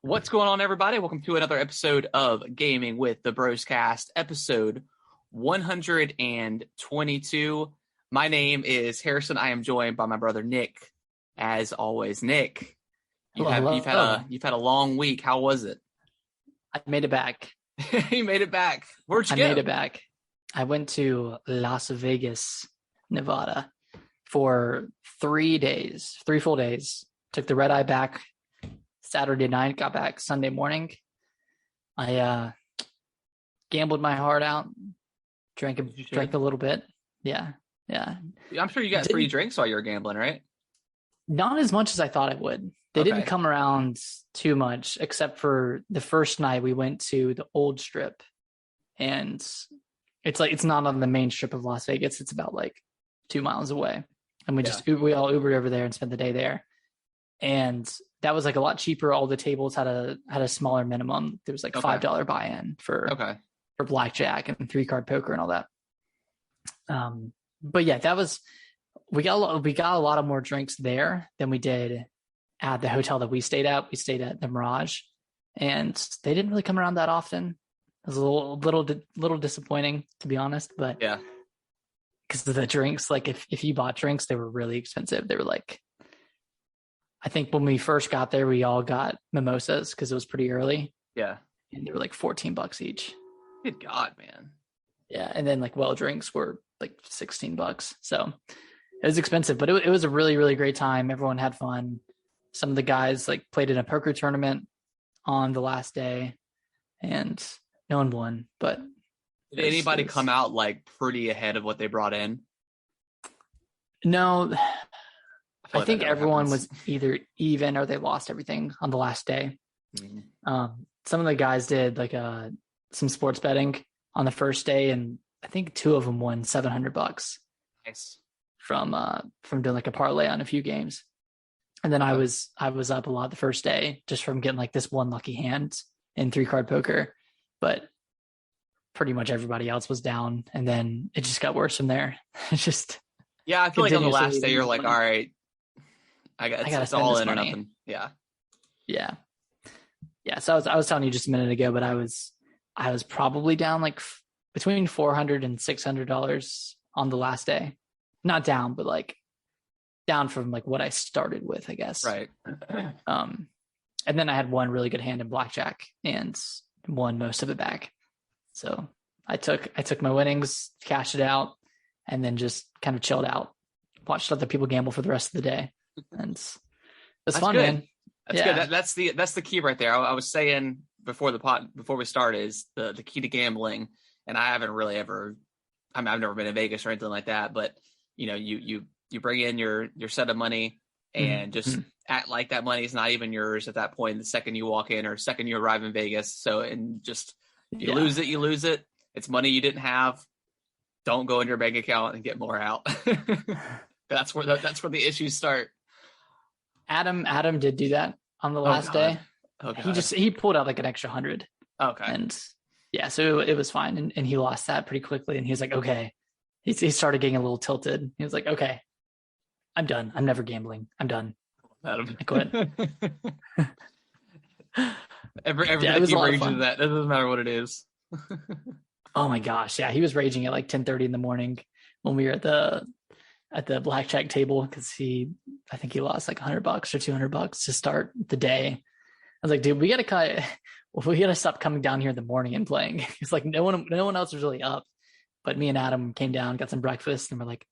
What's going on, everybody? Welcome to another episode of Gaming with the Broscast, episode 122. My name is Harrison. I am joined by my brother Nick. As always, Nick, you've had a long week. How was it? I made it back. You made it back. Where'd you go? I made it back. I went to Las Vegas, Nevada for 3 days, 3 full days. Took the red eye back Saturday night, got back Sunday morning. I gambled my heart out, drank a little bit. Yeah. I'm sure you got free drinks while you were gambling, right? Not as much as I thought it would. They didn't come around too much, except for the first night we went to the old strip. And it's not on the main strip of Las Vegas. It's about like 2 miles away. And we all Ubered over there and spent the day there. And that was like a lot cheaper. All the tables had a smaller minimum. There was like $5 buy-in for blackjack and 3-card poker and all that. But yeah, we got a lot of more drinks there than we did at the hotel that we stayed at. We stayed at the Mirage, and they didn't really come around that often. It was a little disappointing, to be honest. But yeah, because of the drinks, like if you bought drinks, they were really expensive. They were like, I think when we first got there, we all got mimosas because it was pretty early. Yeah, and they were like $14 each. Good God, man. Yeah, and then like drinks were like $16. So it was expensive, but it was a really, really great time. Everyone had fun. Some of the guys like played in a poker tournament on the last day, and no one won. But did anybody come out like pretty ahead of what they brought in? No, I think everyone was either even or they lost everything on the last day. Mm-hmm. Some of the guys did like some sports betting on the first day, and I think 2 of them won $700. Nice. From doing like a parlay on a few games. And then I was up a lot the first day just from getting like this one lucky hand in 3-card poker, but pretty much everybody else was down, and then it just got worse from there. It's just I feel like on the last day you're like, all right, I got it's all in or nothing. Yeah. So I was telling you just a minute ago, but I was probably down like between $400 and $600 on the last day. Not down, but like down from like what I started with, I guess. Right. And then I had one really good hand in blackjack and won most of it back. So I took my winnings, cashed it out, and then just kind of chilled out, watched other people gamble for the rest of the day. And it's fun, good. Man. That's good. That's the key right there. I was saying before we started is the key to gambling. And I haven't really I've never been in Vegas or anything like that, but you know, you bring in your set of money and just act like that money is not even yours at that point, the second you walk in or second you arrive in Vegas. So, and just, you lose it. It's money you didn't have. Don't go in your bank account and get more out. That's where the issues start. Adam did do that on the last day. He pulled out like an extra 100. Okay. And yeah, so it was fine. And he lost that pretty quickly. And he was like, okay. He started getting a little tilted. He was like, okay, I'm done. I'm never gambling. I'm done. Adam. I quit. Everything he rages at that. It doesn't matter what it is. Oh my gosh. Yeah. He was raging at like 10:30 in the morning when we were at the blackjack table, because I think he lost like $100 or $200 to start the day. I was like, dude, we gotta stop coming down here in the morning and playing. It's like no one else was really up, but me and Adam came down, got some breakfast, and we're like,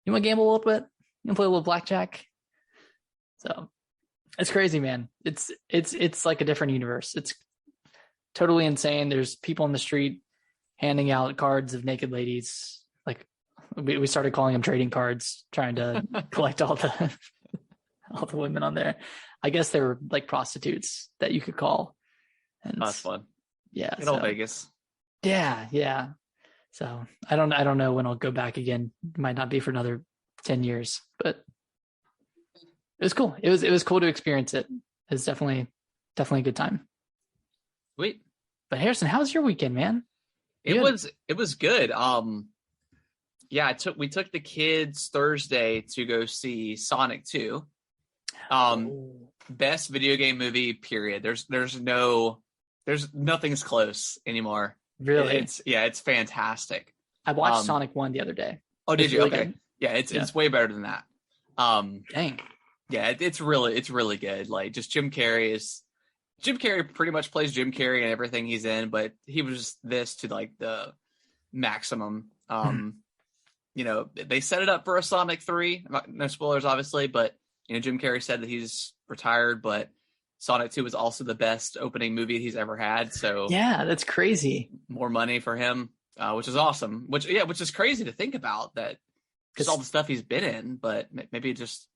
you want to gamble a little bit? You want to play a little blackjack? So it's crazy, man. It's like a different universe. It's totally insane. There's people in the street handing out cards of naked ladies. Like we started calling them trading cards, trying to collect all the women on there. I guess they were like prostitutes that you could call. And that's fun. Yeah. Good old Vegas. Yeah. So I don't know when I'll go back again. It might not be for another 10 years, but it was cool. It was cool to experience it. It was definitely a good time. Sweet. But Harrison, how was your weekend, man? It was good. We took the kids Thursday to go see Sonic 2. Best video game movie, period. There's nothing's close anymore. Really? It's fantastic. I watched Sonic 1 the other day. Oh, did you? Really okay. Good. Yeah, it's way better than that. Dang. Yeah, it's really good. Like, just Jim Carrey pretty much plays Jim Carrey in everything he's in, but he was this to like the maximum. They set it up for a Sonic 3. No spoilers, obviously, but Jim Carrey said that he's retired, but Sonic 2 was also the best opening movie he's ever had. So yeah, that's crazy. More money for him, which is awesome. Which is crazy to think about, that just all the stuff he's been in, but maybe just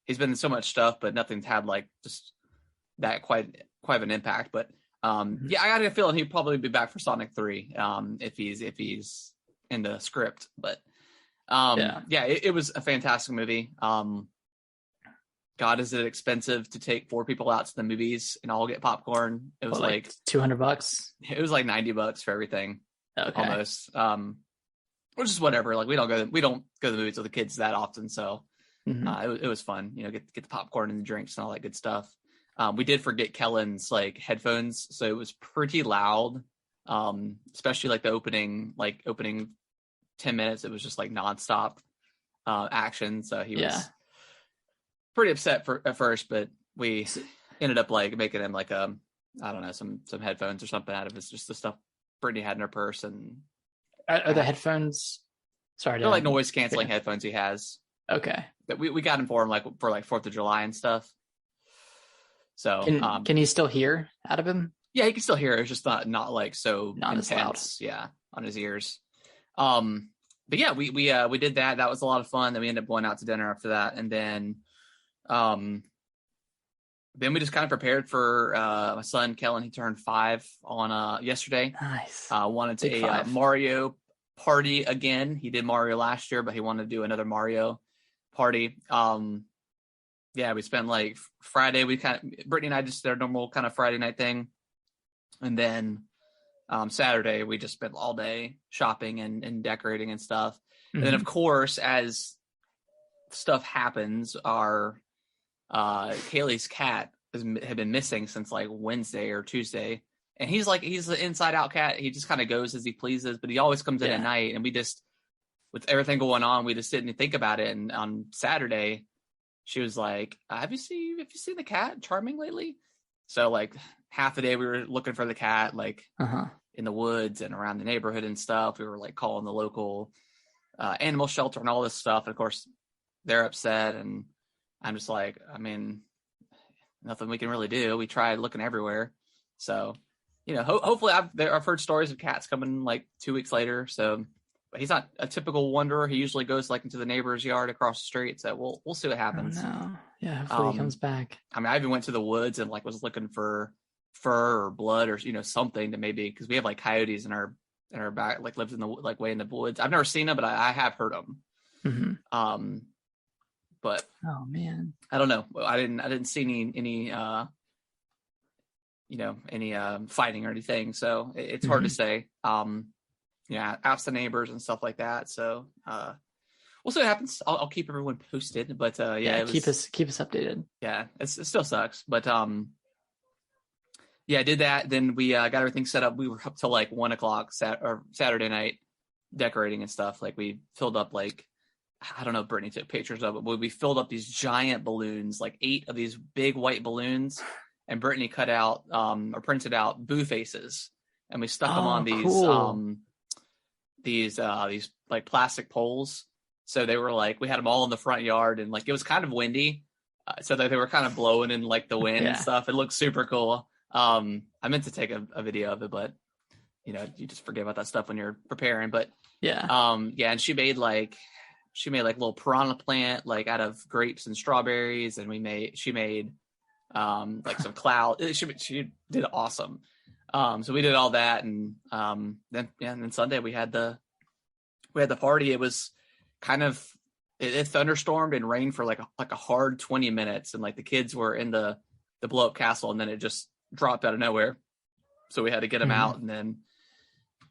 he's been in so much stuff, but nothing's had like just that quite of an impact. But I got a feeling he'd probably be back for Sonic 3 if he's in the script. But it was a fantastic movie. God, is it expensive to take 4 people out to the movies and all get popcorn? It was like $200. It was like $90 for everything, almost. Which is whatever. Like, we don't go to the movies with the kids that often, so it was fun. Get the popcorn and the drinks and all that good stuff. We did forget Kellen's like headphones, so it was pretty loud. Especially like the opening 10 minutes, it was just like nonstop action. So he was pretty upset at first, but we ended up like making him like I don't know, some headphones or something out of it. Just the stuff Brittany had in her purse. And are the headphones? Sorry, they're like noise canceling headphones he has. Okay, that we got him for him for 4th of July and stuff. So can he still hear out of him? Yeah, he can still hear. It's just not like so not intense. As loud. Yeah, on his ears. But yeah, we did that. That was a lot of fun. Then we ended up going out to dinner after that, and then we just kind of prepared for my son Kellen. He turned 5 on yesterday. Nice. Wanted to a Mario party again. He did Mario last year, but he wanted to do another Mario party. We spent like Friday. Brittany and I just did our normal kind of Friday night thing, and then Saturday we just spent all day shopping and decorating and stuff. And then, of course, as stuff happens, our Kaylee's cat had been missing since like Wednesday or Tuesday, and he's an inside out cat. He just kind of goes as he pleases, but he always comes in at night. And we just, with everything going on, we just didn't think about it. And on Saturday, she was like, have you seen the cat Charming lately? So like half the day we were looking for the cat, like in the woods and around the neighborhood and stuff. We were like calling the local animal shelter and all this stuff. And of course they're upset, and I'm just like, I mean, nothing we can really do. We tried looking everywhere. So, hopefully I've heard stories of cats coming like 2 weeks later. So, but he's not a typical wanderer. He usually goes like into the neighbor's yard across the street. So we'll see what happens. Oh, no. Yeah, hopefully he comes back. I mean, I even went to the woods and like was looking for fur or blood or something to maybe, because we have like coyotes in our back, like lives in the like way in the woods. I've never seen them, but I have heard them. But oh man, I don't know. I didn't see any fighting or anything. So it's hard to say. Ask the neighbors and stuff like that. So we'll see what happens. I'll keep everyone posted. But keep us updated. Yeah, it still sucks. But I did that. Then we got everything set up. We were up till like 1:00 Saturday night decorating and stuff. Like, we filled up like, I don't know if Brittany took pictures of it, but we filled up these giant balloons, like 8 of these big white balloons, and Brittany cut out or printed out Boo faces, and we stuck them on these like plastic poles. So they were like, we had them all in the front yard, and like it was kind of windy, so that they were kind of blowing in like the wind and stuff. It looked super cool. I meant to take a video of it, but you just forget about that stuff when you're preparing. But and she made like little piranha plant like out of grapes and strawberries, and she made like some cloud. She did awesome. So we did all that, and then Sunday we had the party. It was kind of it thunderstormed and rained for like a hard 20 minutes, and like the kids were in the blow up castle, and then it just dropped out of nowhere. So we had to get them out, and then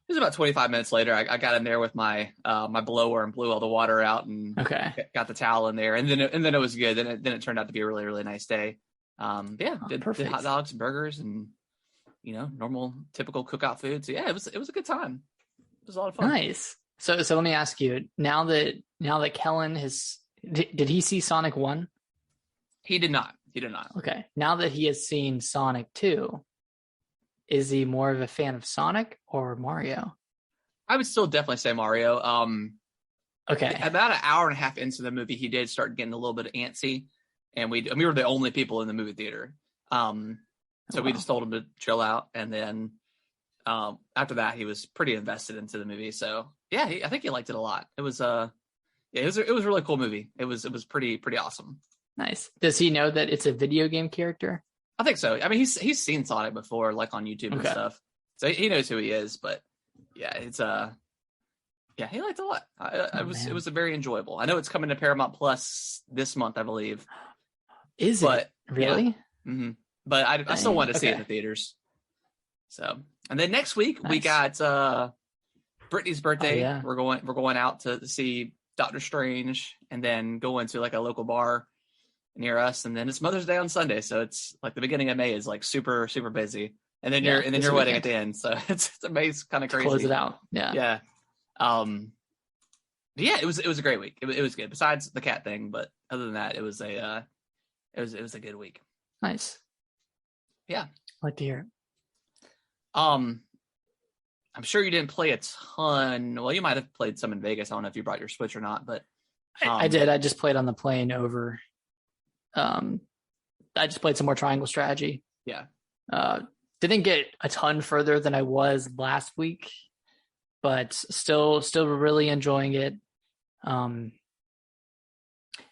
was about 25 minutes later. I got in there with my my blower and blew all the water out and got the towel in there, and then it was good. Then it turned out to be a really, really nice day. Did hot dogs and burgers and normal typical cookout food. So yeah, it was a good time. It was a lot of fun. Nice. So let me ask you, now that Kellen did he see Sonic 1? He did not. Okay. Now that he has seen Sonic 2, is he more of a fan of Sonic or Mario? I would still definitely say Mario. Okay. About an hour and a half into the movie, he did start getting a little bit antsy, and we were the only people in the movie theater. So we just told him to chill out, and then after that, he was pretty invested into the movie. So yeah, I think he liked it a lot. It was it was a really cool movie. It was pretty awesome. Nice. Does he know that it's a video game character? I think so. I mean, he's seen Sonic before, like on YouTube and stuff, so he knows who he is. But yeah, it's he liked it a lot. It was a very enjoyable. I know it's coming to Paramount Plus this month, I believe. Is it really? Yeah. Mm-hmm. But I still want to see it in the theaters. So, and then next week we got Brittany's birthday. Oh, yeah. We're going out to see Doctor Strange, and then go into like a local bar near us, and then it's Mother's Day on Sunday, so it's like the beginning of May is like super wedding at the end. So it's amazing, kind of crazy. Close it out. Yeah. It was a great week. It was good. Besides the cat thing, but other than that, it was a good week. Nice. Yeah. I'd like to hear it. I'm sure you didn't play a ton. Well, you might have played some in Vegas. I don't know if you brought your Switch or not, but I did. I just played on the plane over. I just played some more Triangle Strategy. Yeah. Didn't get a ton further than I was last week, but still really enjoying it.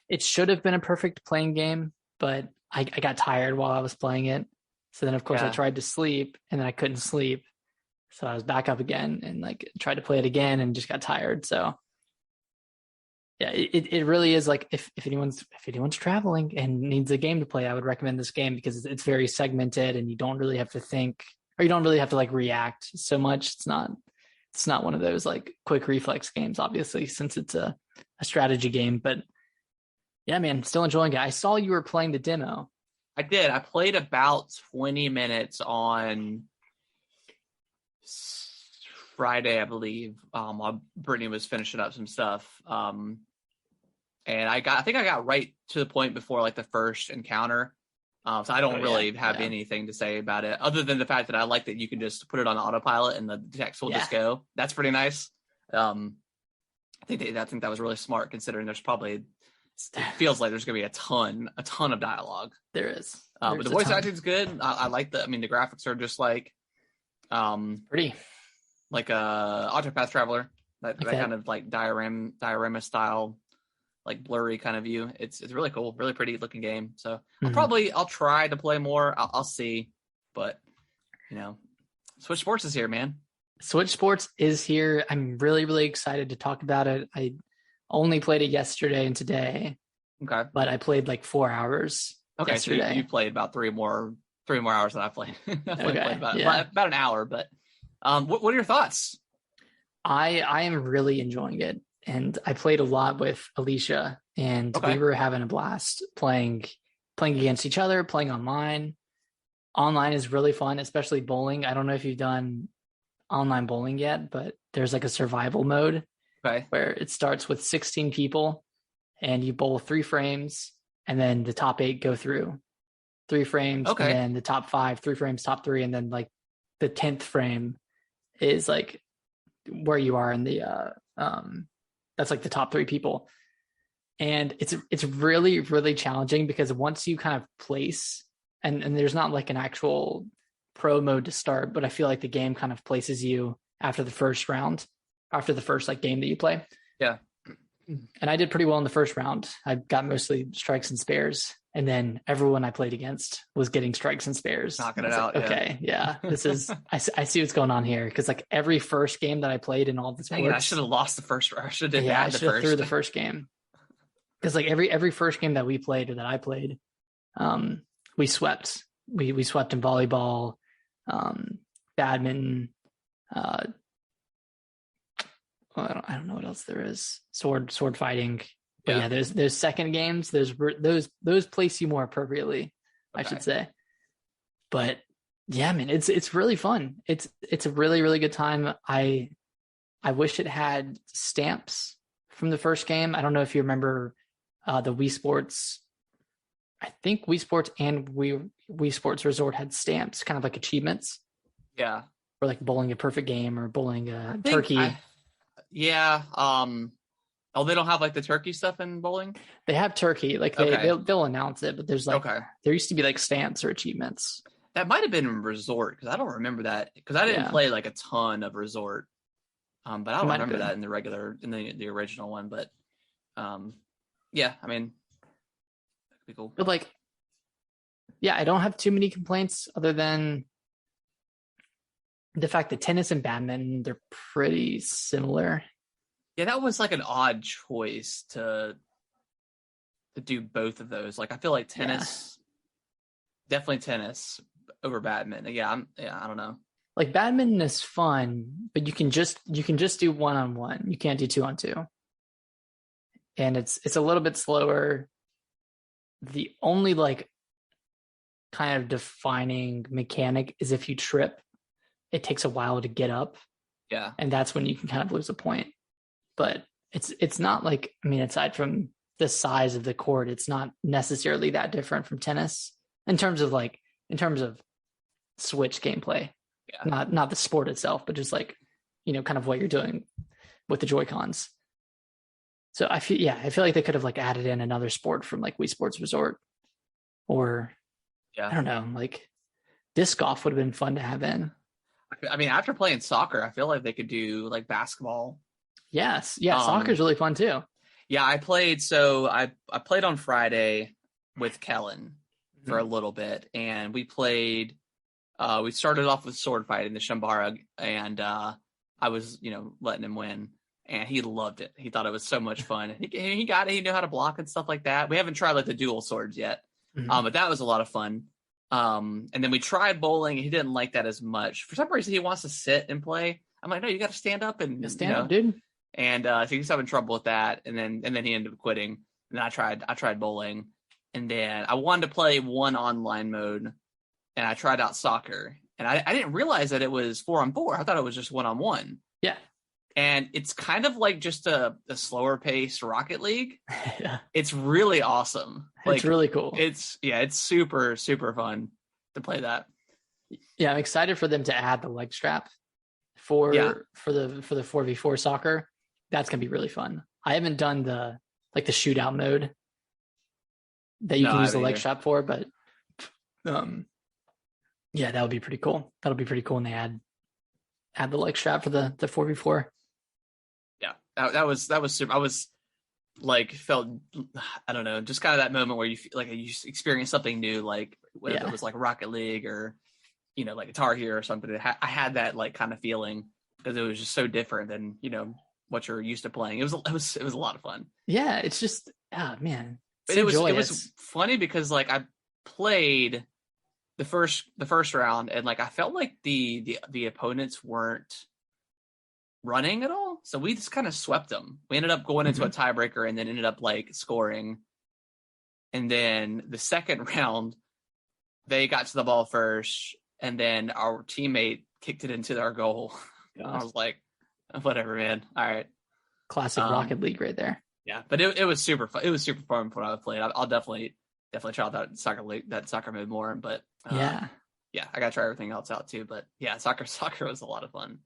It should have been a perfect playing game, but I got tired while I was playing it. So then, of course, I tried to sleep, and then I couldn't sleep. So I was back up again and like tried to play it again and just got tired. So yeah, it really is like if anyone's traveling and needs a game to play, I would recommend this game because it's very segmented and you don't really have to think, or you don't really have to like react so much. It's not one of those like quick reflex games, obviously, since it's a strategy game. But yeah, man, still enjoying it. I saw you were playing the demo. I did. I played about 20 minutes on Friday, I believe, while Brittany was finishing up some stuff. And I think I got right to the point before like the first encounter. So I don't really have anything to say about it other than the fact that I like that you can just put it on autopilot and the text will just go. That's pretty nice. I think that was really smart considering there's probably, it feels like there's going to be a ton of dialogue. There is. But the voice acting is good. I like the graphics are just like, pretty. Like Octopath Traveler, that kind of like diorama style, like blurry kind of view. It's really cool, really pretty looking game. So I'll try to play more. I'll see, but Switch Sports is here, man. Switch Sports is here. I'm really, really excited to talk about it. I only played it yesterday and today. Okay. But I played like 4 hours. Okay, yesterday. So you played about three more hours than I played. Played about an hour, but what are your thoughts? I am really enjoying it. And I played a lot with Alicia, and we were having a blast playing against each other, playing online. Online is really fun, especially bowling. I don't know if you've done online bowling yet, but there's like a survival mode where it starts with 16 people and you bowl 3 frames and then the top 8 go through 3 frames and then the top 5, 3 frames, top 3. And then like the 10th frame is like where you are in the, that's like the top 3 people. And it's really, really challenging because once you kind of place and there's not like an actual pro mode to start, but I feel like the game kind of places you after the first round, after the first like game that you play. Yeah. And I did pretty well in the first round. I got mostly strikes and spares. And then everyone I played against was getting strikes and spares. Knocking it out. Like, okay. Yeah. This is, I see what's going on here. Cause like every first game that I played in all the sports. I should have lost the first. I should have I should have threw the first game. Cause like every first game that we played or that I played, we swept. We swept in volleyball, badminton, I don't know what else there is. Sword fighting. But Yeah. there's second games. Those place you more appropriately, I should say. But yeah, man, it's really fun. It's a really, really good time. I wish it had stamps from the first game. I don't know if you remember the Wii Sports. I think Wii Sports and Wii Sports Resort had stamps, kind of like achievements. Yeah. Or like bowling a perfect game or bowling a turkey. Yeah. Oh, they don't have like the turkey stuff in bowling? They have turkey. Like they'll announce it, but there's like there used to be like stamps or achievements. That might have been Resort because I don't remember that because I didn't play like a ton of Resort. But I don't remember that in the original one. But yeah, I mean, that'd be cool. But like, yeah, I don't have too many complaints other than the fact that tennis and badminton, they're pretty similar. Yeah, that was like an odd choice to do both of those. Like, I feel like definitely tennis over badminton. Yeah, I don't know. Like badminton is fun, but you can just do 1-on-1. You can't do 2-on-2. And it's a little bit slower. The only like kind of defining mechanic is if you trip, it takes a while to get up. Yeah. And that's when you can kind of lose a point. But it's not like, I mean, aside from the size of the court, it's not necessarily that different from tennis in terms of Switch gameplay. Yeah. Not the sport itself, but just like, kind of what you're doing with the Joy-Cons. So I feel like they could have like added in another sport from like Wii Sports Resort, or I don't know, like disc golf would have been fun to have in. I mean, after playing soccer, I feel like they could do like basketball. Yes. Yeah. Soccer's really fun too. Yeah. I played on Friday with Kellen for a little bit, and we played, we started off with sword fighting the Shambara, and I was, letting him win, and he loved it. He thought it was so much fun. He got it. He knew how to block and stuff like that. We haven't tried like the dual swords yet, but that was a lot of fun. And then we tried bowling. He didn't like that as much. For some reason, he wants to sit and play. I'm like, no, you got to stand up and stand up, dude. And so he was having trouble with that. And then he ended up quitting. And I tried bowling, and then I wanted to play one online mode, and I tried out soccer. And I didn't realize that it was 4-on-4. I thought it was just 1-on-1. Yeah. And it's kind of like just a slower paced Rocket League. Yeah. It's really awesome. It's really cool. It's super, super fun to play that. Yeah, I'm excited for them to add the leg strap for the 4v4 soccer. That's gonna be really fun. I haven't done the shootout mode that you can use the leg strap for, but yeah, that would be pretty cool. That'll be pretty cool when they add the leg strap for the 4v4. Yeah, that was super. I was like, felt, I don't know, just kind of that moment where you feel like you experience something new, like whether it was like Rocket League or like Guitar Hero or something. I had that like kind of feeling because it was just so different than what you're used to playing. It was a lot of fun. Yeah, it's just man. But it was funny because like I played the first round, and like I felt like the opponents weren't running at all, so we just kind of swept them. We ended up going into a tiebreaker and then ended up like scoring. And then the second round, they got to the ball first, and then our teammate kicked it into our goal. I was like, whatever, man. All right. Classic Rocket League right there. Yeah, but it was super fun. It was super fun when I played. I'll definitely try out that soccer mode more. But I gotta try everything else out too. But yeah, soccer was a lot of fun.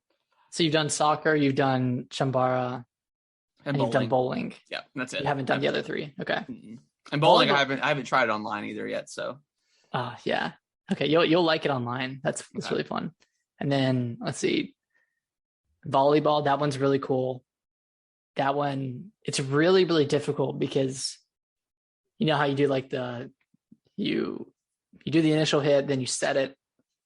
So you've done soccer, you've done Chambara, and you've done bowling. Yeah, that's it. You haven't done the other three. Okay. Mm-hmm. And bowling, I haven't tried it online either yet. So. Yeah. Okay, you'll like it online. That's really fun. And then let's see, volleyball. That one's really cool. That one, it's really, really difficult because you know how you do like you do the initial hit, then you set it,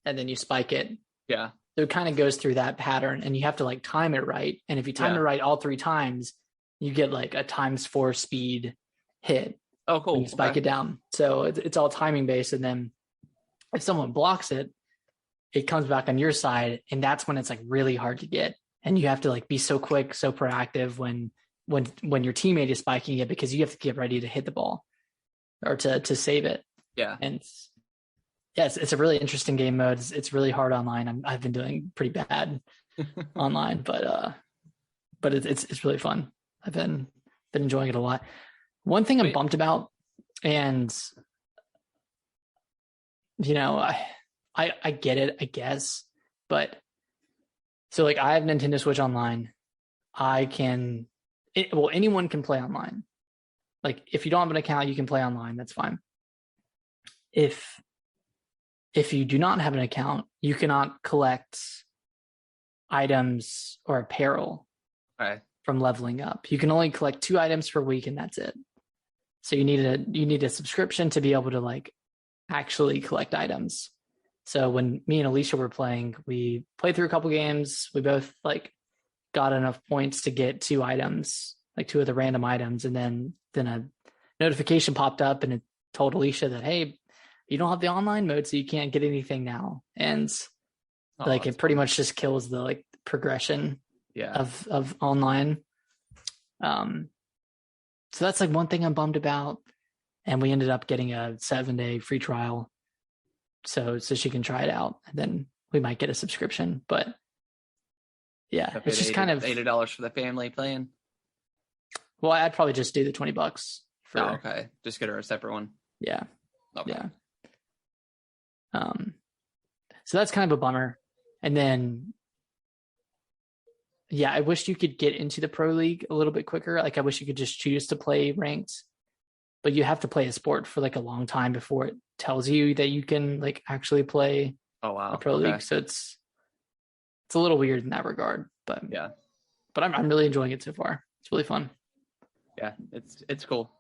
and then you spike it. Yeah. So it kind of goes through that pattern, and you have to like time it right. And if you time it right all 3 times, you get like a ×4 speed hit. Oh, cool. You spike it down. So it's all timing based. And then if someone blocks it, it comes back on your side, and that's when it's like really hard to get. and you have to like be so quick, so proactive when your teammate is spiking it, because you have to get ready to hit the ball or to save it. Yeah. And yes, it's a really interesting game mode. It's really hard online. I've been doing pretty bad online, but it's really fun. I've been enjoying it a lot. One thing I'm bummed about, and I get it, I guess, but so like I have Nintendo Switch Online. Anyone can play online. Like if you don't have an account, you can play online. That's fine. If you do not have an account, you cannot collect items or apparel from leveling up. You can only collect 2 items per week, and that's it. So you need a subscription to be able to like actually collect items. So when me and Alicia were playing, we played through a couple games. We both like got enough points to get 2 items, like 2 of the random items, and then a notification popped up and it told Alicia that, hey, you don't have the online mode, so you can't get anything now. And like it pretty much just kills the like progression of online. So that's like one thing I'm bummed about. And we ended up getting a 7-day free trial so she can try it out, and then we might get a subscription. But yeah, it's just kind of $80 for the family playing. Well, I'd probably just do the $20 for. Oh, okay. Just get her a separate one. Yeah. Okay. Yeah. So that's kind of a bummer. And then, yeah, I wish you could get into the Pro League a little bit quicker. Like I wish you could just choose to play ranked, but you have to play a sport for like a long time before it tells you that you can like actually play a Pro League. So it's a little weird in that regard, but yeah, but I'm really enjoying it so far. It's really fun. Yeah, it's cool.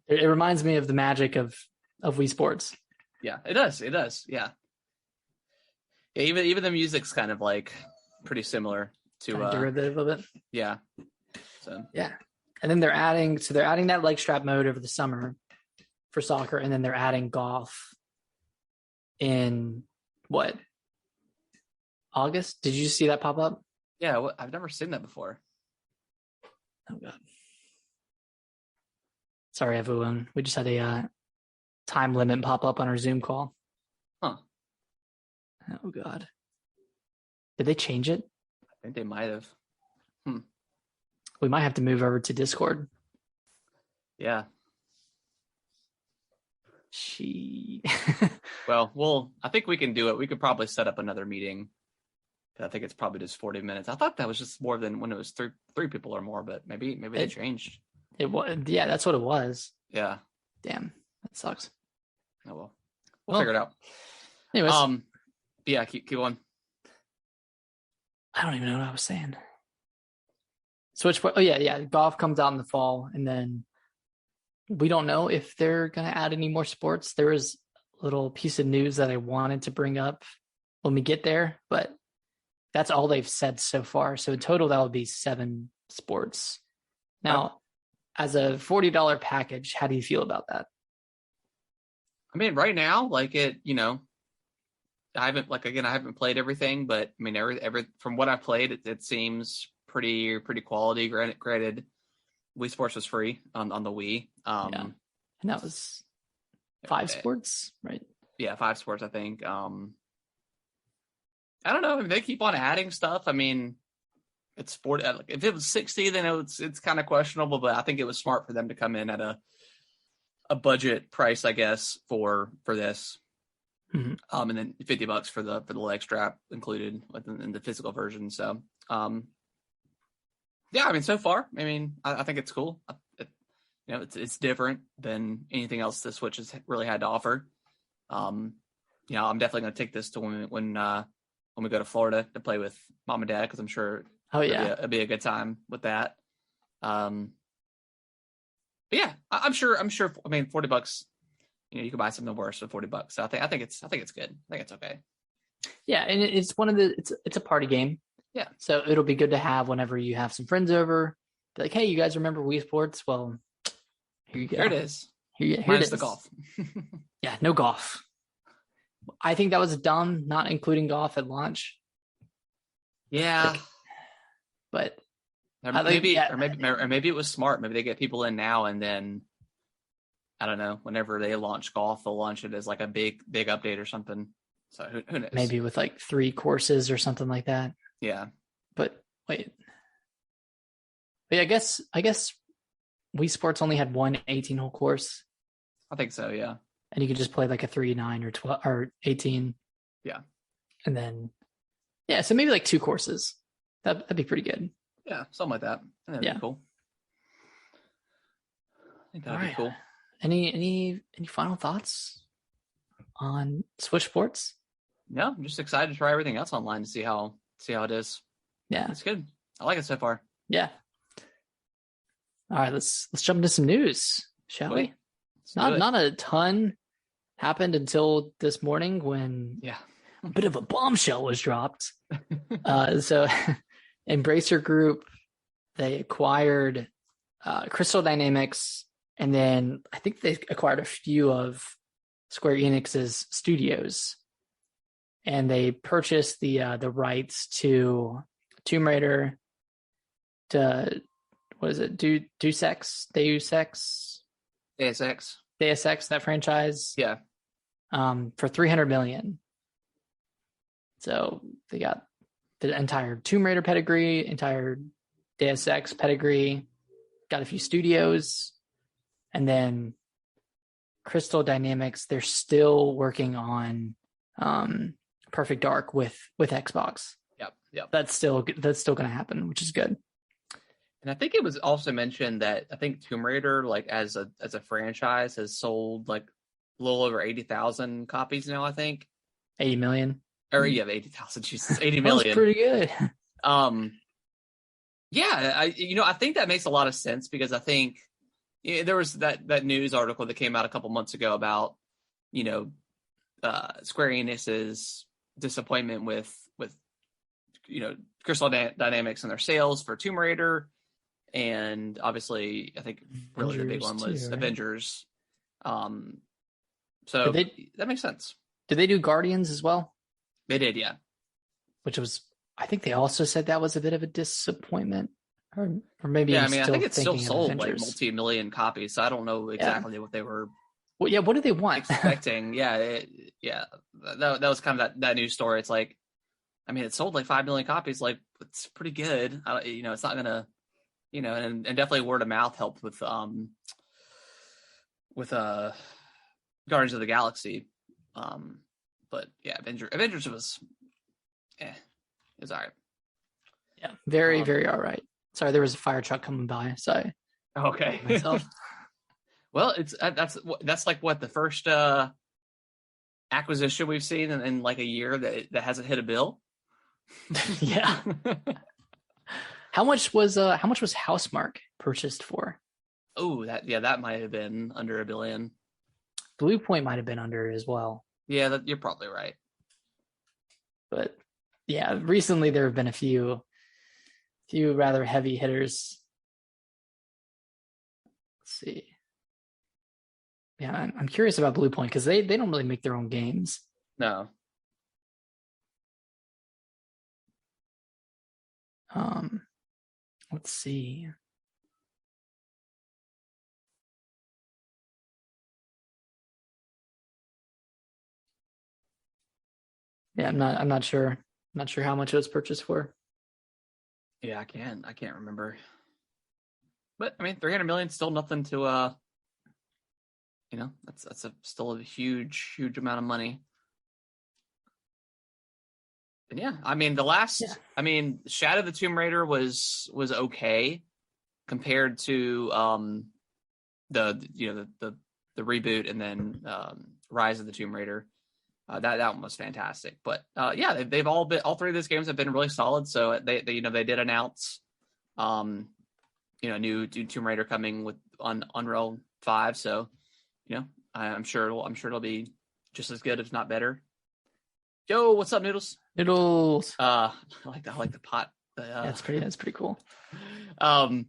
It reminds me of the magic of Wii Sports. Yeah, it does. It does. Yeah. Yeah, even the music's kind of like pretty similar to kind of derivative of it. Yeah. So yeah. And then they're adding that leg strap mode over the summer for soccer, and then they're adding golf in what? August? Did you see that pop up? Yeah, I've never seen that before. Oh god. Sorry, everyone. We just had a time limit pop up on our Zoom call. Huh. Oh god. Did they change it? I think they might have. We might have to move over to Discord. Yeah. Well, I think we can do it. We could probably set up another meeting. I think it's probably just 40 minutes. I thought that was just more than when it was three people or more, but maybe they changed. It was, yeah, that's what it was. Yeah. Damn, that sucks. Oh well, we'll figure it out. Anyways, yeah, keep going. I don't even know what I was saying. Switch. Oh yeah. Golf comes out in the fall, and then we don't know if they're gonna add any more sports. There is a little piece of news that I wanted to bring up when we get there, but that's all they've said so far. So in total, that would be 7 sports. Now, as a $40 package, how do you feel about that? I mean, right now, like it, I haven't played everything, but I mean, every from what I've played, it seems pretty quality. Granted, Wii Sports was free on the Wii. And that was 5 sports, right? Yeah, 5 sports, I think. I don't know. I mean, they keep on adding stuff. I mean, it's sport. If it was 60, then it's kind of questionable. But I think it was smart for them to come in at a budget price, I guess, for this. Mm-hmm. And then $50 for the leg strap included in the physical version. So, yeah. I mean, so far, I mean, I think it's cool. It's different than anything else the Switch has really had to offer. I'm definitely going to take this to when we go to Florida to play with mom and dad, because I'm sure it'll be a good time with that. But yeah, I'm sure. I mean, $40, you can buy something worse for $40. So I think it's good. I think it's okay. Yeah, and it's it's a party game. Yeah. So it'll be good to have whenever you have some friends over. Be like, hey, you guys remember Wii Sports? Well, here you go. Here it is. Here Minus it is. the golf. Yeah, no golf. I think that was dumb, not including golf at launch. Yeah. but or maybe it was smart. Maybe they get people in now, and then I don't know. Whenever they launch golf, they'll launch it as like a big update or something. So who knows? Maybe with like 3 courses or something like that. Yeah. But wait. But yeah, I guess Wii Sports only had one 18-hole course. I think so, yeah. And you could just play like a 3, 9, or 12 or 18. Yeah. And then so maybe like 2 courses. That'd be pretty good. Yeah, something like that. That'd be cool. I think that'd be cool. Any final thoughts on Switch Sports? No, I'm just excited to try everything else online to see how it is. Yeah, it's good. I like it so far. Yeah. All right, let's jump into some news, shall we? Not a ton happened until this morning when a bit of a bombshell was dropped. So Embracer Group, they acquired Crystal Dynamics, and then I think they acquired a few of Square Enix's studios, and they purchased the rights to Tomb Raider, to what is it? Deus Ex, that franchise. Yeah. For $300 million. So they got the entire Tomb Raider pedigree, entire Deus Ex pedigree, got a few studios, and then Crystal Dynamics, they're still working on Perfect Dark with Xbox. Yep. That's still going to happen, which is good. And I think it was also mentioned that I think Tomb Raider, like as a franchise, has sold like a little over 80,000 copies now. I think 80 million. Or 80,000. Jesus, 80 million. That's pretty good. I think that makes a lot of sense because I think there was that news article that came out a couple months ago about Square Enix's disappointment with Crystal Dynamics and their sales for Tomb Raider. And obviously, I think really the big one was Avengers. So that makes sense. Did they do Guardians as well? They did, yeah. Which was, I think they also said that was a bit of a disappointment. Or maybe I think it still sold like multi-million copies. So I don't know exactly what they were. Well, what did they want? Expecting, That was kind of that news story. It's like, I mean, it sold like 5 million copies. Like, it's pretty good. It's not gonna, and definitely word of mouth helped with Guardians of the Galaxy. But yeah, Avengers was, it was all right. Yeah, very, very all right. Sorry, there was a fire truck coming by. Sorry. Okay. Well, that's like what the first acquisition we've seen in like a year that hasn't hit a bill. Yeah. How much was Housemarque purchased for? Oh, that might have been under $1 billion. Blue Point might have been under as well. Yeah, you're probably right. But yeah, recently there have been a few rather heavy hitters. Let's see. Yeah, I'm curious about Blue Point because they don't really make their own games. No. Let's see. Yeah, I'm not sure. I'm not sure how much it was purchased for. Yeah, I can't remember. But I mean, 300 million is still nothing to that's still a huge amount of money. And yeah, I mean Shadow of the Tomb Raider was okay compared to the reboot and then Rise of the Tomb Raider. That one was fantastic. But they've all 3 of those games have been really solid. So they did announce new Tomb Raider coming with on Unreal 5. So I'm sure it'll be just as good, if not better. Yo, what's up, Noodles? Noodles. I like the pot. That's pretty cool. I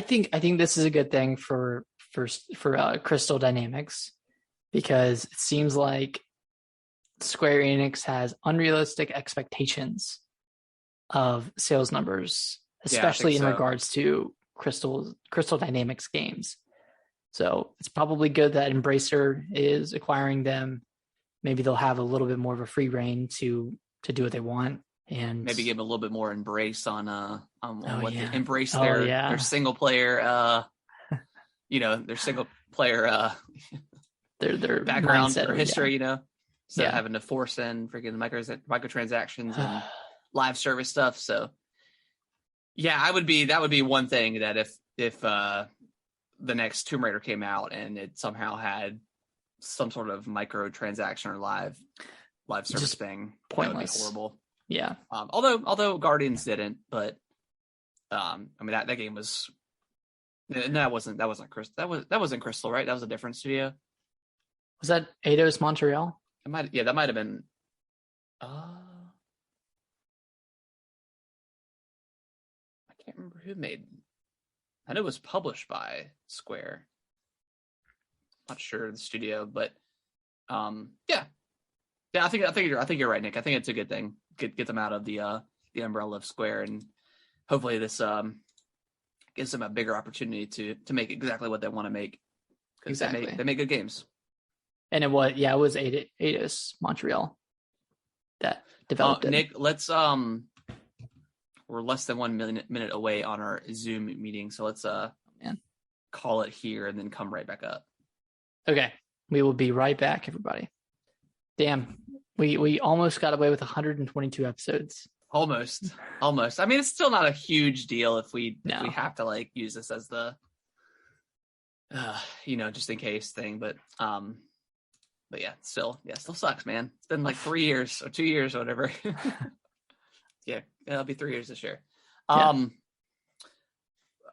think this is a good thing for Crystal Dynamics because it seems like Square Enix has unrealistic expectations of sales numbers, especially in regards to Crystal Dynamics games. So it's probably good that Embracer is acquiring them. Maybe they'll have a little bit more of a free reign to do what they want, and maybe give a little bit more embrace on what yeah. they embrace their single player their single player their background mindset, or history, instead of having to force in freaking microtransactions and live service stuff. So that would be one thing that if the next Tomb Raider came out and it somehow had some sort of microtransaction or live service just thing, pointless. That would be horrible. Yeah. Although Guardians didn't, but that game was that wasn't Crystal. That wasn't Crystal, right? That was a different studio. Was that Eidos Montreal? That might have been. I can't remember who made. I know it was published by Square. Not sure the studio, but yeah. I think you're right, Nick. I think it's a good thing. Get them out of the umbrella of Square, and hopefully this gives them a bigger opportunity to make exactly what they want to make. Exactly, they make good games. And it was Eidos Montreal that developed it. Nick, let's we're less than 1 minute away on our Zoom meeting, so let's call it here and then come right back up. Okay, we will be right back, everybody. Damn, we almost got away with 122 episodes. Almost. I mean, it's still not a huge deal if we have to use this as the just in case thing, but yeah, still sucks, man. It's been 3 years or 2 years or whatever. Yeah, it'll be 3 years this year. All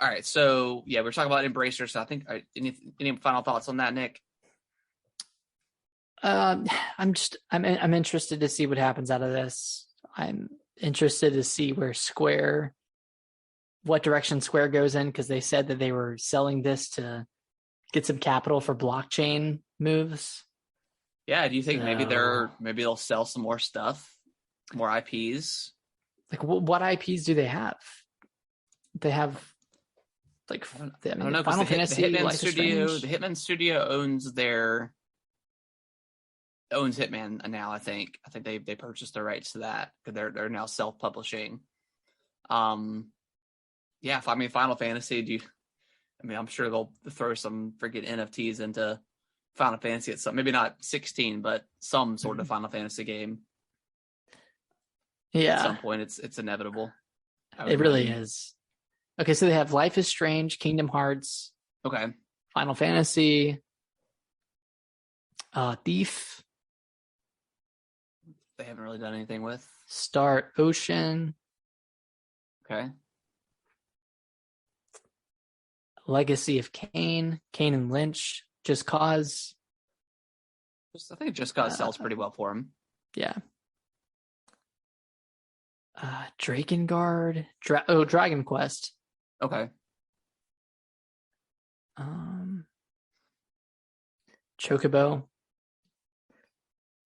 right, so we're talking about Embracer. So I think any final thoughts on that, Nick? I'm interested to see what happens out of this. I'm interested to see what direction Square goes in, because they said that they were selling this to get some capital for blockchain moves. Yeah, do you think maybe they'll sell some more stuff, more IPs? What IPs do they have? They have I don't know. Final Fantasy, the Hitman Studio owns Hitman now. I think they purchased the rights to that because they're now self-publishing. Final Fantasy. I'm sure they'll throw some freaking NFTs into Final Fantasy at some, maybe not 16, but some sort of Final Fantasy game. Yeah, at some point it's inevitable. It really is. Okay, so they have Life is Strange, Kingdom Hearts, okay, Final Fantasy, Thief. They haven't really done anything with Star Ocean. Okay. Legacy of Kain, Kain and Lynch, Just Cause. I think Just Cause sells pretty well for him. Yeah. Drakengard, Dragon Quest. Okay. Chocobo.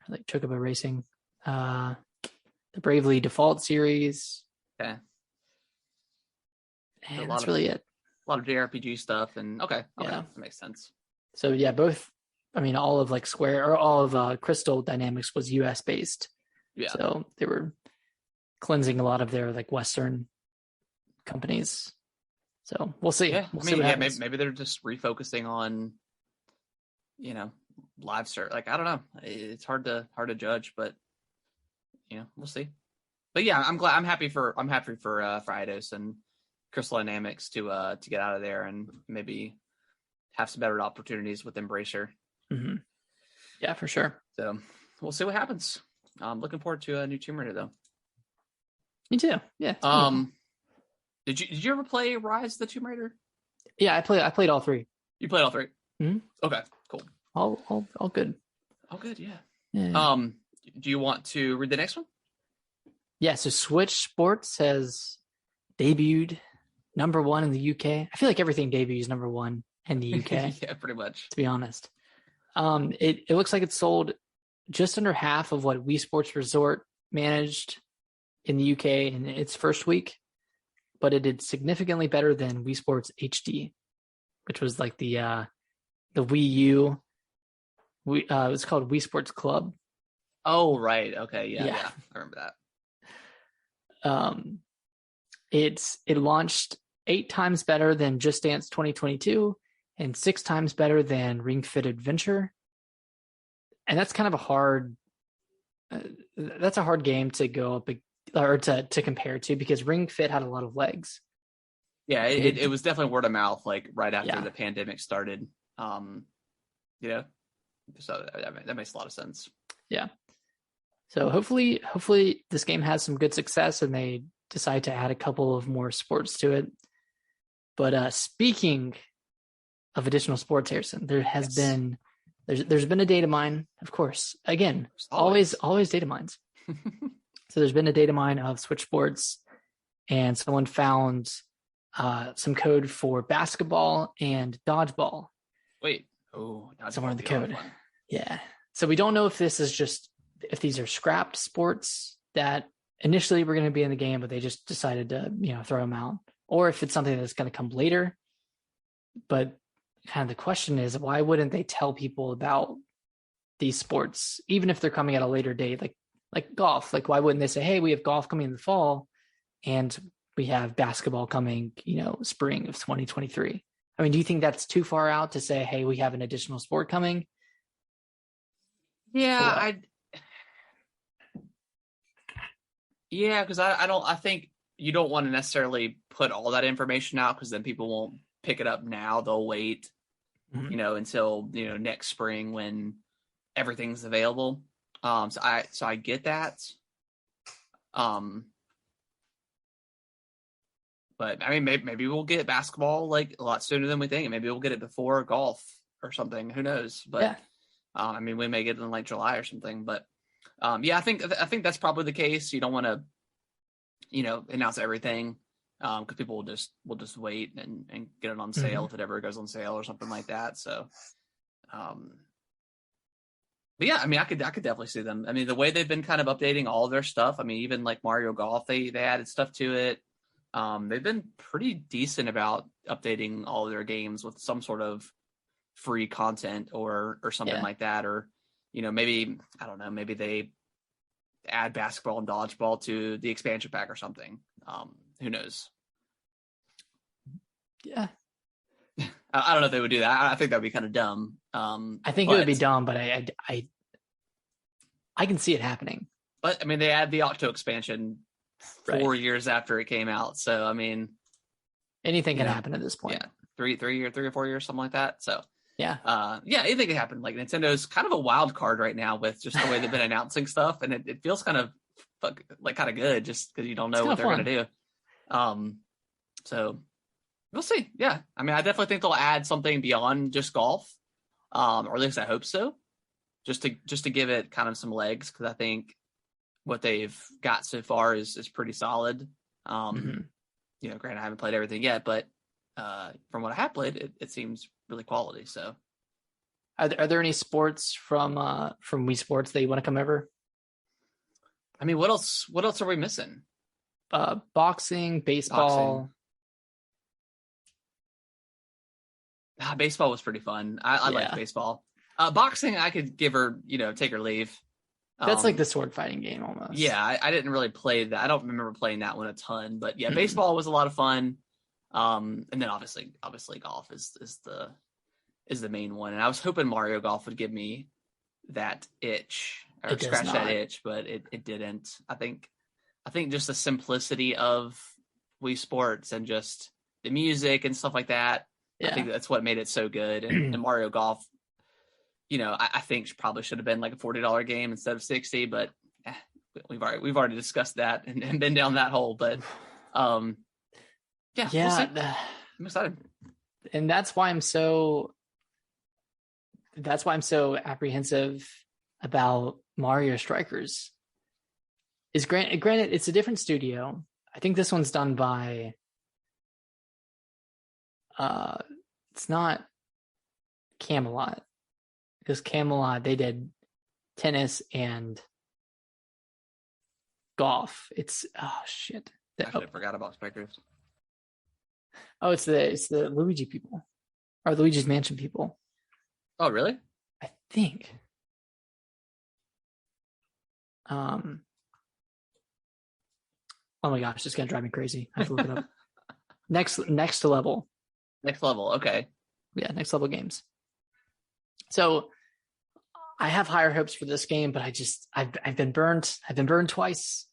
I like Chocobo Racing. The Bravely Default series. Okay. And that's really it. A lot of JRPG stuff, and okay, yeah. That makes sense. So yeah, both. All of Square or all of Crystal Dynamics was US based. Yeah. So they were cleansing a lot of their Western companies. So we'll see. Yeah, maybe they're just refocusing on, live service. I don't know. It's hard to judge, but we'll see. But yeah, I'm happy for Eidos and Crystal Dynamics to get out of there and maybe have some better opportunities with Embracer. Mm-hmm. Yeah, for sure. So we'll see what happens. I'm looking forward to a new Tomb Raider though. Me too. Yeah. Did you ever play Rise of the Tomb Raider? Yeah, I played all three. You played all three? Mm-hmm. Okay, cool. All good. All good, yeah. Do you want to read the next one? Yeah, so Switch Sports has debuted #1 in the UK. I feel like everything debuts #1 in the UK. Yeah, pretty much. To be honest. It looks like it sold just under half of what Wii Sports Resort managed in the UK in its first week, but it did significantly better than Wii Sports HD, which was like the Wii U. It was called Wii Sports Club. Oh, right. Okay. Yeah. Yeah. I remember that. It launched 8 times better than Just Dance 2022 and 6 times better than Ring Fit Adventure. And that's kind of a hard game to go up or to compare to, because Ring Fit had a lot of legs. Yeah, it was definitely word of mouth, like right after Yeah. the pandemic started. You know, so that makes a lot of sense. Yeah. So hopefully this game has some good success and they decide to add a couple of more sports to it. But speaking of additional sports, Harrison, there has been there's been a data mine, of course. Again, always data mines. So there's been a data mine of Switch Sports, and someone found some code for basketball and dodgeball. Wait, somewhere in the code. Yeah. So we don't know if these are scrapped sports that initially were going to be in the game, but they just decided to, throw them out, or if it's something that's going to come later. But kind of the question is, why wouldn't they tell people about these sports, even if they're coming at a later date, like golf? Like, why wouldn't they say, hey, we have golf coming in the fall and we have basketball coming, spring of 2023? I mean, do you think that's too far out to say, hey, we have an additional sport coming? Yeah, because I think you don't want to necessarily put all that information out, because then people won't pick it up now. They'll wait, until, next spring when everything's available. So I get that. But I mean, maybe we'll get basketball like a lot sooner than we think. Maybe we'll get it before golf or something. Who knows? But yeah. I mean, we may get it in like July or something. But I think that's probably the case. You don't want to, announce everything, because people will just wait and get it on sale if it ever goes on sale or something like that. So, but yeah, I mean, I could definitely see them. I mean, the way they've been kind of updating all of their stuff. I mean, even like Mario Golf, they added stuff to it. They've been pretty decent about updating all of their games with some sort of free content or something like that. Or, maybe, I don't know, maybe they add basketball and dodgeball to the expansion pack or something. Who knows? Yeah. I don't know if they would do that. I think that'd be kind of dumb. I think it would be dumb, but I can see it happening. But I mean, they add the Octo expansion 4 years after it came out. So, I mean, anything can happen at this point. Yeah. 3 or 4 years, something like that. So, yeah. Anything can happen. Like, Nintendo's kind of a wild card right now with just the way they've been announcing stuff. And it feels kind of good, just because you don't know what they're going to do. So we'll see. Yeah. I mean, I definitely think they'll add something beyond just golf. Or at least I hope so. Just to give it kind of some legs, because I think what they've got so far is pretty solid. Granted, I haven't played everything yet, but from what I have played, it seems really quality. So, are there any sports from Wii Sports that you want to come over? I mean, what else are we missing? Boxing, baseball. Baseball was pretty fun. I like baseball. Boxing, I could give her, take her leave. That's like the sword fighting game almost. Yeah, I didn't really play that. I don't remember playing that one a ton, but yeah, baseball was a lot of fun. And then obviously golf is the main one. And I was hoping Mario Golf would give me that itch or scratch that itch, but it didn't. I think just the simplicity of Wii Sports and just the music and stuff like that. Yeah. I think that's what made it so good. And Mario Golf, I think probably should have been like a $40 game instead of $60, but we've already discussed that and been down that hole. But we'll see. I'm excited, and that's why I'm so apprehensive about Mario Strikers. Is granted, it's a different studio. I think this one's done by. It's not Camelot, because Camelot, they did tennis and golf. It's shit. Actually, I forgot about Spikers. It's the Luigi people or Luigi's Mansion people. Oh, really? I think. Oh my gosh, it's gonna drive me crazy. I have to look it up. Next level. Next level. Okay. Yeah, next level games. So I have higher hopes for this game, but I've been burned. I've been burned twice,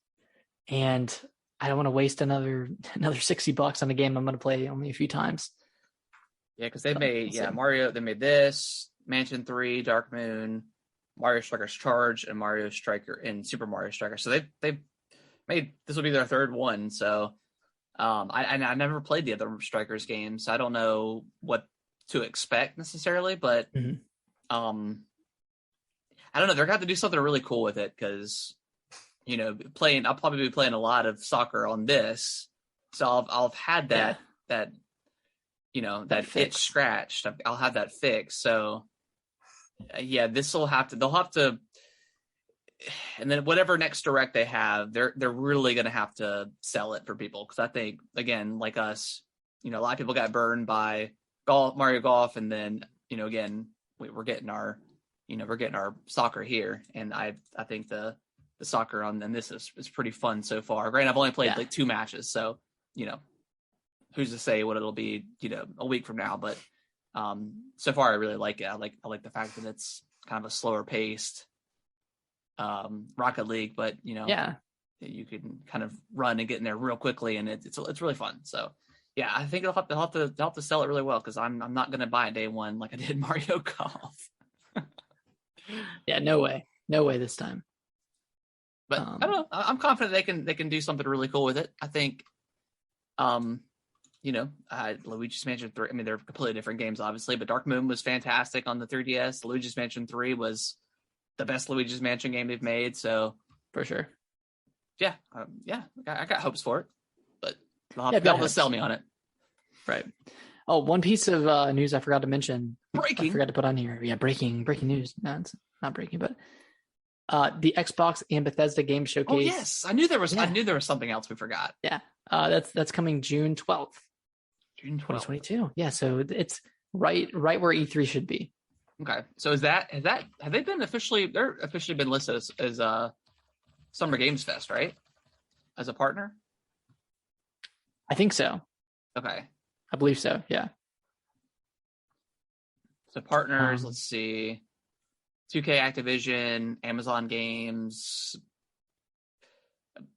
and I don't want to waste another $60 on a game I'm going to play only a few times. Yeah, because they made Mario. They made this Mansion 3, Dark Moon, Mario Strikers Charge, and Mario Striker and Super Mario Striker. So they made this will be their third one. So I never played the other Strikers games, so I don't know what to expect necessarily, but I don't know. They're going to have to do something really cool with it because, I'll probably be playing a lot of soccer on this. So I'll have had that itch scratched. I'll have that fixed. So they'll have to, and then whatever next direct they have, they're really going to have to sell it for people. Cause I think again, like us, a lot of people got burned by Mario Golf. And then, again, we're getting our soccer here. And I think the soccer on this is pretty fun so far. Granted, I've only played like 2 matches. So, who's to say what it'll be, a week from now, but so far I really like it. I like the fact that it's kind of a slower paced Rocket League, but you can kind of run and get in there real quickly, and it's really fun. So I think they'll have to sell it really well because I'm not going to buy it day one like I did Mario Golf. No way this time. But I don't know. I'm confident they can do something really cool with it. I think, Luigi's Mansion 3. I mean, they're completely different games, obviously, but Dark Moon was fantastic on the 3DS. Luigi's Mansion 3 was the best Luigi's Mansion game they've made. So for sure, I got hopes for it, but they'll have to be able to sell me on it. Right. Oh, one piece of news I forgot to mention. Breaking. I forgot to put on here. Yeah, breaking news. No, it's not breaking, but the Xbox and Bethesda Game Showcase. Oh yes, I knew there was something else we forgot. Yeah, that's coming June 12th. June 12th. 2022. Yeah, so it's right where E3 should be. Okay, so have they been officially? They're officially been listed as Summer Games Fest, right? As a partner. I think so. Okay. I believe so. Yeah. So partners, let's see. 2K, Activision, Amazon Games,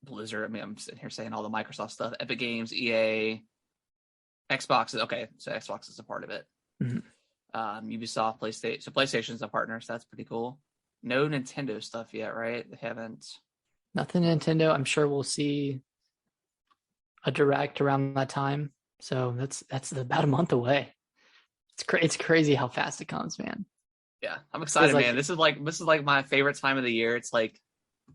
Blizzard. I mean, I'm sitting here saying all the Microsoft stuff. Epic Games, EA, Xbox. Okay, so Xbox is a part of it. Mm-hmm. Ubisoft, PlayStation. So PlayStation's a partner, so that's pretty cool. No Nintendo stuff yet, right? They haven't. Nothing Nintendo. I'm sure we'll see a direct around that time. So that's about a month away. It's crazy how fast it comes, man. Yeah, I'm excited, man. This is like my favorite time of the year. It's like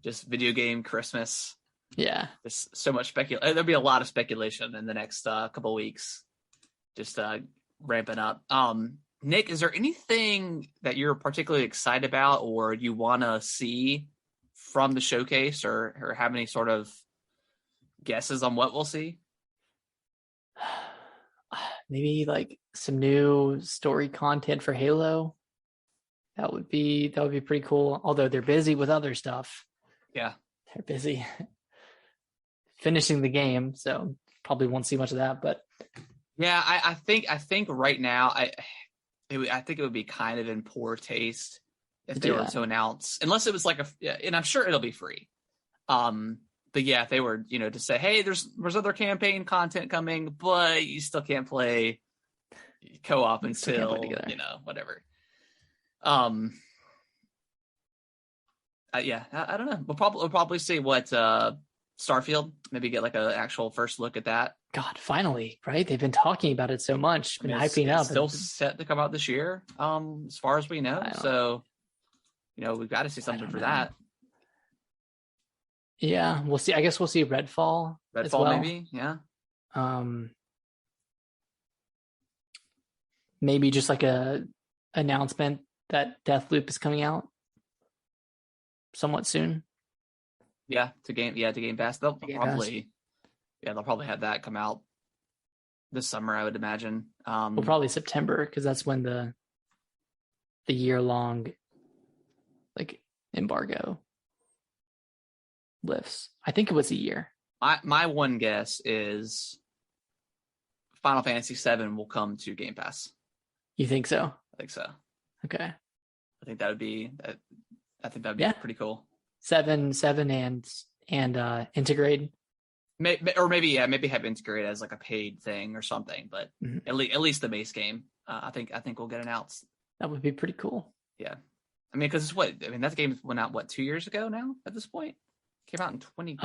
just video game Christmas. Yeah, there's so much speculation. There'll be a lot of speculation in the next couple weeks, just ramping up. Nick, is there anything that you're particularly excited about or you want to see from the showcase, or have any sort of guesses on what we'll see? Maybe like some new story content for Halo. That would be pretty cool. Although they're busy with other stuff. Yeah, they're busy finishing the game, so probably won't see much of that. But yeah, I think right now I think it would be kind of in poor taste if they were to announce, unless it was like and I'm sure it'll be free. But yeah, if they were, to say, hey, there's other campaign content coming, but you still can't play co-op until, whatever. I don't know. We'll probably see what Starfield, maybe get like an actual first look at that. God, finally, right? They've been talking about it so much, been hyping up. It's still set to come out this year, as far as we know. So, we've got to see something for that. Yeah, we'll see. I guess we'll see Redfall as well. Maybe, yeah. Maybe just like a announcement that Deathloop is coming out. somewhat soon. To Game Pass. They'll Game Pass. probably they'll probably have that come out this summer, I would imagine. Well, probably September, because that's when the year-long like embargo lifts. I think it was a year. My one guess is Final Fantasy VII will come to Game Pass. You think so? I think so. Okay. I think that'd be pretty cool. 7 and integrate. Maybe have integrate as like a paid thing or something, but at least the base game. I think we'll get announced. That would be pretty cool. Yeah, I mean, because that game went out 2 years ago now. At this point, came out in 20.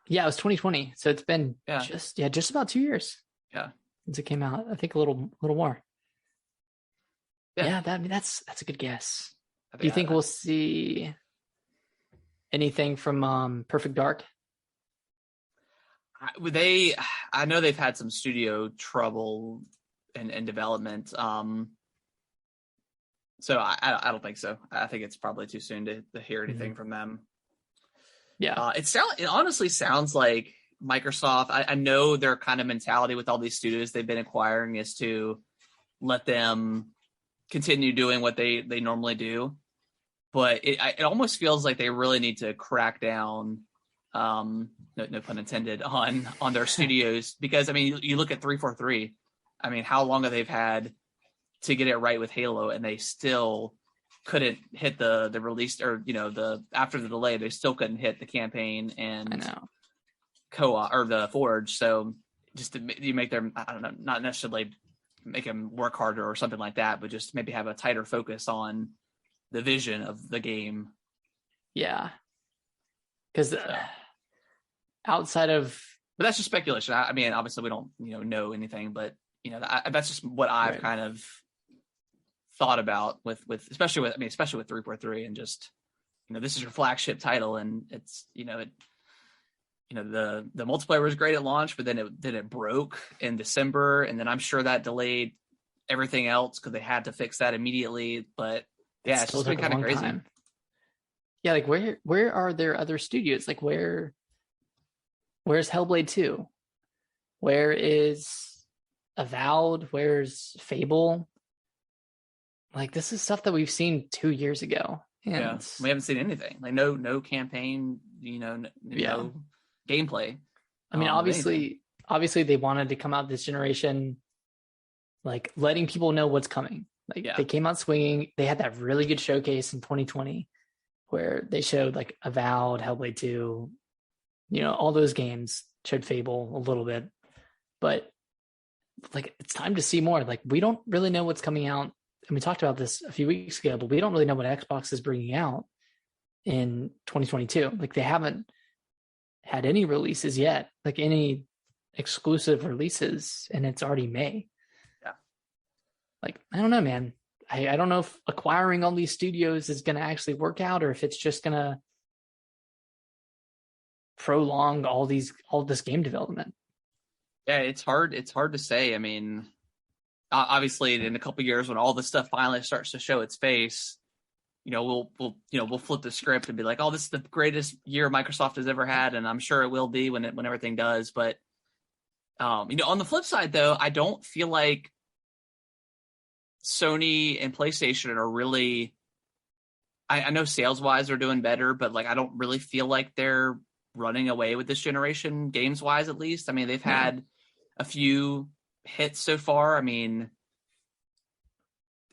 Yeah, it was 2020, so it's been just about 2 years. Yeah, since it came out. I think a little more. Yeah, that's a good guess. Do you think we'll see anything from Perfect Dark? I know they've had some studio trouble in development. So I don't think so. I think it's probably too soon to hear anything from them. Yeah. It honestly sounds like Microsoft. I know their kind of mentality with all these studios they've been acquiring is to let them continue doing what they normally do. But it almost feels like they really need to crack down, no pun intended, on their studios. Because, I mean, you look at 343. I mean, how long have they had to get it right with Halo, and they still couldn't hit the release, or after the delay, they still couldn't hit the campaign and co-op or the Forge. So just you make them, I don't know, not necessarily make them work harder or something like that, but just maybe have a tighter focus on the vision of the game. Yeah, because outside of, but that's just speculation. I mean, obviously we don't know anything, but that's just what I've kind of thought about with especially with 343, and just this is your flagship title, and it's the multiplayer was great at launch, but then it broke in December, and then I'm sure that delayed everything else because they had to fix that immediately. But yeah, it's just been kind of crazy. Time. Yeah, like where are there other studios? Like where's Hellblade 2? Where is Avowed? Where's Fable? Like, this is stuff that we've seen 2 years ago. And we haven't seen anything. Like no campaign, no gameplay. I mean, obviously they wanted to come out this generation, like letting people know what's coming. Like they came out swinging. They had that really good showcase in 2020 where they showed like Avowed, Hellblade 2, all those games, showed Fable a little bit, but like it's time to see more. Like we don't really know what's coming out. And we talked about this a few weeks ago, but we don't really know what Xbox is bringing out in 2022. Like they haven't had any releases yet, like any exclusive releases, and it's already May. Yeah. Like, I don't know, man. I don't know if acquiring all these studios is going to actually work out, or if it's just going to prolong all this game development. Yeah, it's hard to say. I mean, obviously in a couple of years when all this stuff finally starts to show its face, we'll flip the script and be like, oh, this is the greatest year Microsoft has ever had, and I'm sure it will be when everything does. But on the flip side, though, I don't feel like Sony and PlayStation are really. I know sales wise they're doing better, but like I don't really feel like they're running away with this generation, games wise at least. I mean, they've had a few hits so far. I mean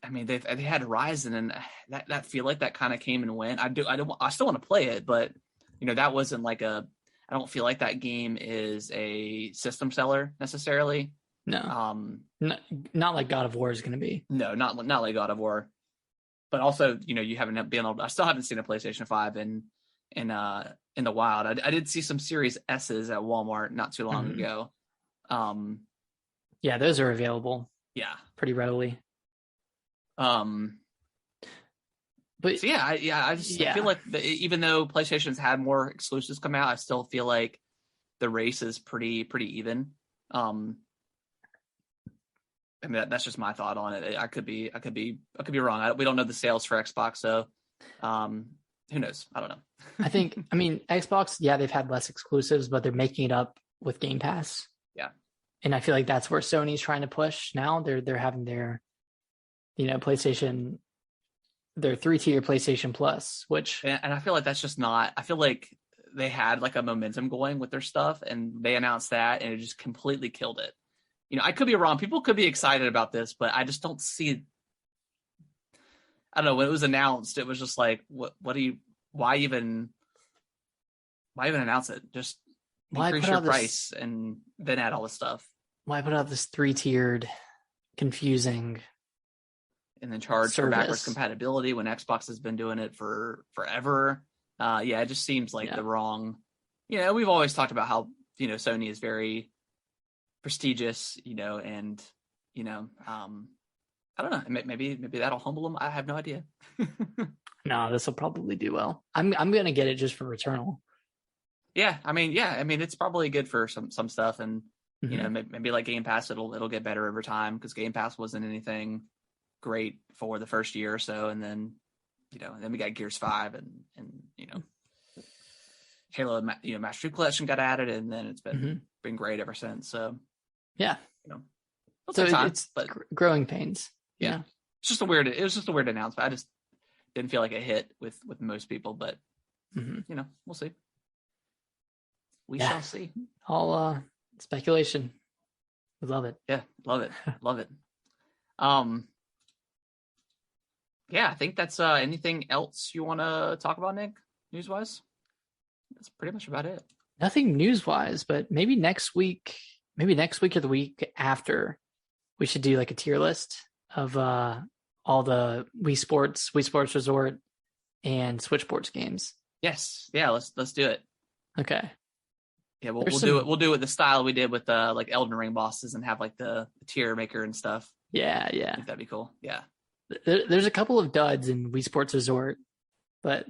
they had Horizon, and that feel like that kind of came and went. I still want to play it, but that wasn't like I don't feel like that game is a system seller necessarily. No, not like God of War is going to be. No, not like God of War. But also, you haven't been able. I still haven't seen a PlayStation 5 in the wild. I did see some Series S's at Walmart not too long ago. Yeah, those are available. Yeah, pretty readily. But so I feel like even though PlayStation's had more exclusives come out, I still feel like the race is pretty even. I mean, that's just my thought on it. I could be wrong. We don't know the sales for Xbox, so who knows? I don't know. I mean, Xbox, yeah, they've had less exclusives, but they're making it up with Game Pass. Yeah. And I feel like that's where Sony's trying to push now. They're having their, PlayStation, their 3-tier PlayStation Plus, which And I feel like that's just not. I feel like they had like a momentum going with their stuff, and they announced that, and it just completely killed it. I could be wrong. People could be excited about this, but I just don't see. I don't know. When it was announced, it was just like, what do you? Why even announce it? Just increase your price and then add all this stuff. Why put out this 3-tiered, confusing, and then charge for backwards compatibility when Xbox has been doing it for forever? It just seems like the wrong. We've always talked about how Sony is very prestigious, and I don't know. Maybe that'll humble them. I have no idea. No, this will probably do well. I'm gonna get it just for Returnal. Yeah, I mean, it's probably good for some stuff, and maybe like Game Pass, it'll get better over time, because Game Pass wasn't anything great for the first year or so, and then then we got Gears 5 and Halo, Master Chief Collection got added, and then it's been great ever since. So yeah, so it's growing pains. Yeah, it was just a weird announcement. I just didn't feel like it hit with most people, but we'll see. We shall see. All speculation. We love it. Yeah, love it. Love it. Yeah, I think that's anything else you want to talk about, Nick, news-wise? That's pretty much about it. Nothing news-wise, but maybe next week or the week after, we should do like a tier list of all the Wii Sports Resort, and Switch Sports games. Yes. Yeah, let's do it. Okay. Yeah, we'll do it. We'll do it the style we did with like Elden Ring bosses, and have like the tier maker and stuff. Yeah. I think that'd be cool. Yeah. There's a couple of duds in Wii Sports Resort, but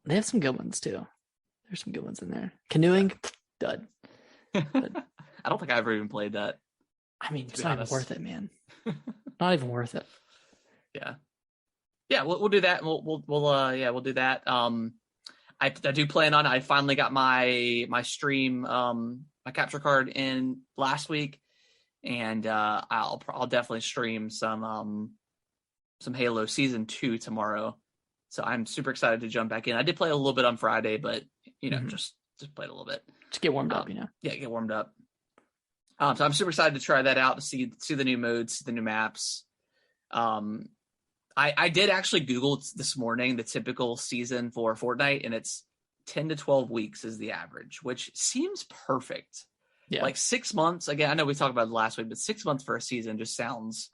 they have some good ones too. There's some good ones in there. Canoeing, dud. I don't think I ever even played that. I mean, it's not even worth it, man. Not even worth it. Yeah. We'll do that. We'll do that. I do plan on. I finally got my stream, my capture card in last week, and I'll definitely stream some Halo Season 2 tomorrow. So I'm super excited to jump back in. I did play a little bit on Friday, but just played a little bit. Just get warmed up, Yeah, get warmed up. So I'm super excited to try that out, to see the new modes, see the new maps. I did actually Google this morning the typical season for Fortnite, and it's 10 to 12 weeks is the average, which seems perfect. Yeah. Like 6 months. Again, I know we talked about it last week, but 6 months for a season just sounds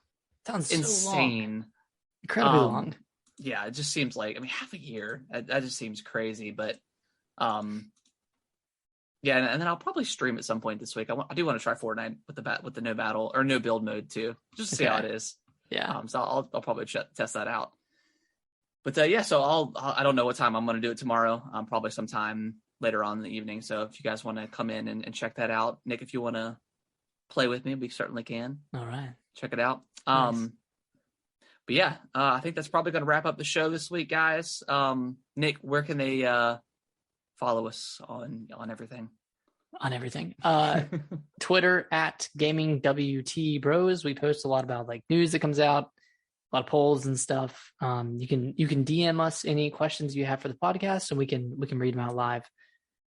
insane. So long. Incredibly long. Yeah, it just seems like, half a year. That just seems crazy, but yeah, and then I'll probably stream at some point this week. I do want to try Fortnite with the no battle or no build mode too, just to see how it is. Yeah. So I'll probably test that out. But so I don't know what time I'm going to do it tomorrow. Probably sometime later on in the evening. So if you guys want to come in and check that out, Nick, if you want to play with me, we certainly can. All right. Check it out. Nice. But yeah, I think that's probably going to wrap up the show this week, guys. Nick, where can they follow us on everything? On everything. Twitter at GamingWTBros. We post a lot about like news that comes out, a lot of polls and stuff. You can DM us any questions you have for the podcast, and we can read them out live.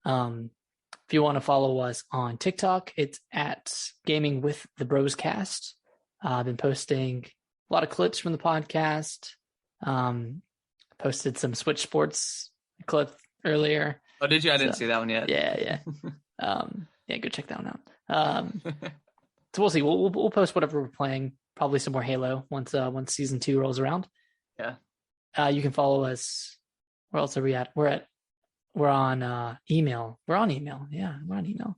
If you want to follow us on TikTok, it's at Gaming with the Broscast. I've been posting a lot of clips from the podcast. Posted some Switch Sports clip earlier. Oh, did you? I didn't see that one yet. Yeah. Go check that one out. So we'll see. We'll post whatever we're playing. Probably some more Halo once season 2 rolls around. Yeah. You can follow us. Where else are we at? We're on email. We're on email. Yeah, we're on email.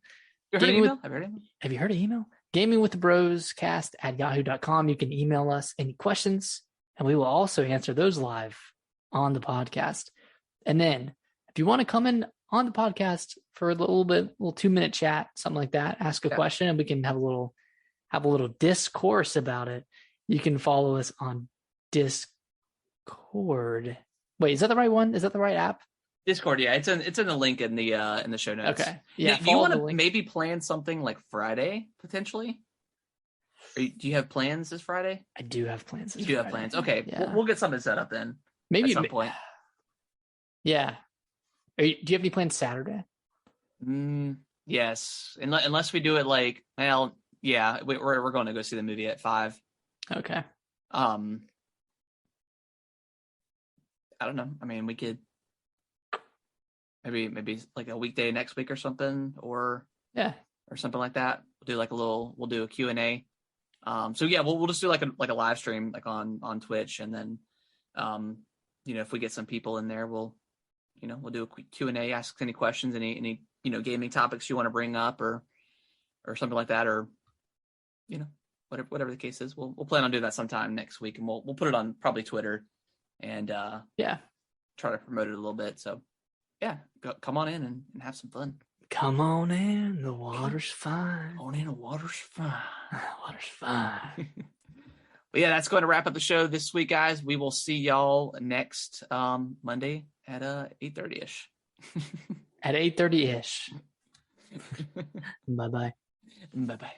Have you heard of email? Gaming with the Bros cast at yahoo.com. You can email us any questions, and we will also answer those live on the podcast. And then if you want to come in on the podcast for a little 2-minute chat, something like that, ask a question, and we can have a little discourse about it. You can follow us on Discord. Wait, is that the right one? Is that the right app? Discord, yeah, it's in the link in the show notes. Okay. Yeah. Do you follow want the to link. maybe plan something like Friday potentially? Do you have plans this Friday? I do have plans. You do have plans. Okay, Yeah. we'll get something set up then. Maybe at some point. Yeah. Do you have any plans Saturday? Yes, unless we do it like, well, yeah, we're going to go see the movie at 5. Okay. I don't know. I mean, we could maybe like a weekday next week or something, or something like that. We'll do a Q&A. So yeah, we'll just do like a live stream like on Twitch, and then if we get some people in there, we'll do a quick Q&A, ask any questions, any gaming topics you want to bring up, or something like that, or whatever the case is. We'll plan on doing that sometime next week, and we'll put it on probably Twitter, and try to promote it a little bit. So yeah, come on in and have some fun. Come on in, the water's fine. Come on in, the water's fine. Water's fine. But yeah, that's going to wrap up the show this week, guys. We will see y'all next Monday at 8:30ish. At 8:30ish. Bye-bye. Bye-bye.